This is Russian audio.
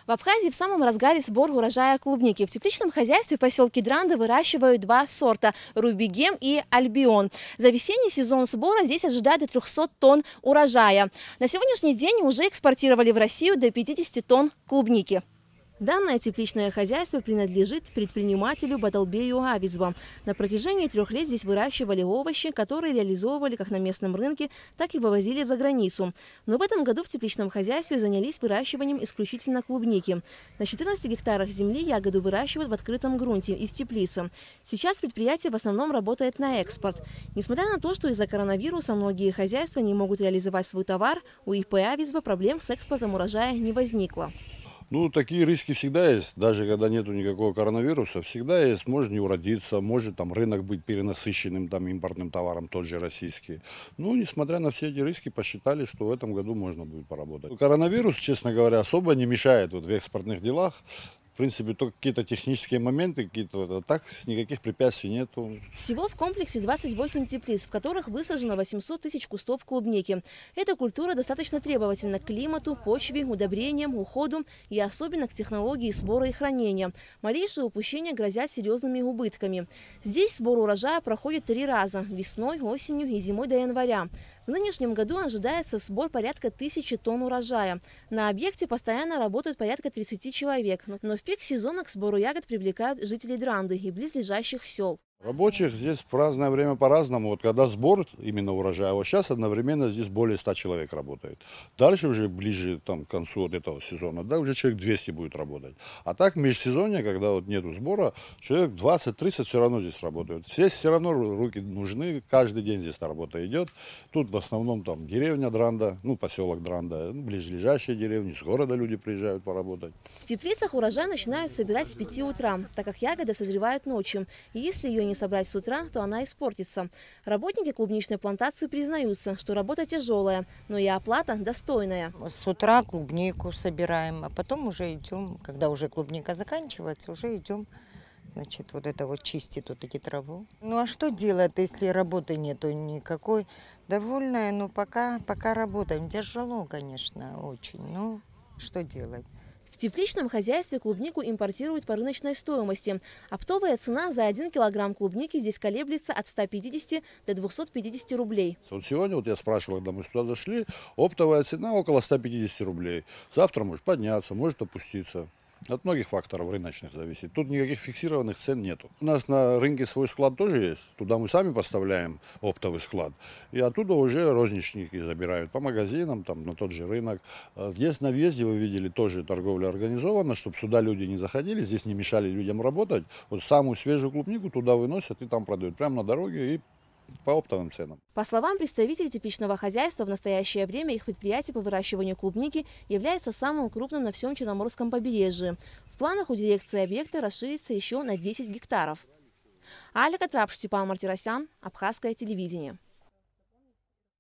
В Абхазии в самом разгаре сбор урожая клубники. В тепличном хозяйстве в поселке Дранды выращивают два сорта – Рубигем и Альбион. За весенний сезон сбора здесь ожидают до 300 тонн урожая. На сегодняшний день уже экспортировали в Россию до 50 тонн клубники. Данное тепличное хозяйство принадлежит предпринимателю Баталбею Авицба. На протяжении 3 лет здесь выращивали овощи, которые реализовывали как на местном рынке, так и вывозили за границу. Но в этом году в тепличном хозяйстве занялись выращиванием исключительно клубники. На 14 гектарах земли ягоду выращивают в открытом грунте и в теплице. Сейчас предприятие в основном работает на экспорт. Несмотря на то, что из-за коронавируса многие хозяйства не могут реализовать свой товар, у ИП Авицба проблем с экспортом урожая не возникло. Ну, такие риски всегда есть, даже когда нету никакого коронавируса, всегда есть, может не уродиться, может там рынок быть перенасыщенным там импортным товаром, тот же российский. Ну, несмотря на все эти риски, посчитали, что в этом году можно будет поработать. Коронавирус, честно говоря, особо не мешает вот в экспортных делах. В принципе, только какие-то технические моменты, какие-то, так никаких препятствий нету. Всего в комплексе 28 теплиц, в которых высажено 800 тысяч кустов клубники. Эта культура достаточно требовательна к климату, почве, удобрениям, уходу и особенно к технологии сбора и хранения. Малейшие упущения грозят серьезными убытками. Здесь сбор урожая проходит 3 раза – весной, осенью и зимой до января. В нынешнем году ожидается сбор порядка 1000 тонн урожая. На объекте постоянно работают порядка 30 человек, но в пик сезона к сбору ягод привлекают жителей Дранды и близлежащих сел. Рабочих здесь в разное время по-разному. Вот когда сбор именно урожая, вот сейчас одновременно здесь более 100 человек работает. Дальше уже ближе там, к концу вот этого сезона, да, уже человек 200 будет работать. А так в межсезонье, когда вот нету сбора, человек 20-30 все равно здесь работают. Здесь все равно руки нужны, каждый день здесь работа идет. Тут в основном там деревня Дранда, ну поселок Дранда, ближайшие деревни, с города люди приезжают поработать. В теплицах урожай начинают собирать с 5 утра, так как ягода созревает ночью. И если ее не собрать с утра, то она испортится. Работники клубничной плантации признаются, что работа тяжелая, но и оплата достойная. С утра клубнику собираем, а потом уже идем, когда уже клубника заканчивается, уже идем, значит, вот это вот чистить вот эти траву. Ну а что делать, если работы нету никакой? Довольная, но пока работаем. Тяжело, конечно, очень. Ну, что делать? В тепличном хозяйстве клубнику импортируют по рыночной стоимости. Оптовая цена за 1 килограмм клубники здесь колеблется от 150 до 250 рублей. Вот сегодня, вот я спрашивал, когда мы сюда зашли, оптовая цена около 150 рублей. Завтра может подняться, может опуститься. От многих факторов рыночных зависит. Тут никаких фиксированных цен нету. У нас на рынке свой склад тоже есть. Туда мы сами поставляем оптовый склад. И оттуда уже розничники забирают по магазинам, там, на тот же рынок. Есть на въезде, вы видели, тоже торговля организована, чтобы сюда люди не заходили, здесь не мешали людям работать. Вот самую свежую клубнику туда выносят и там продают. Прямо на дороге и по оптовым ценам. По словам представителей тепличного хозяйства, в настоящее время их предприятие по выращиванию клубники является самым крупным на всем Черноморском побережье. В планах у дирекции объекта расшириться еще на 10 гектаров. Аля Катрап, Степан Мартиросян, Абхазское телевидение.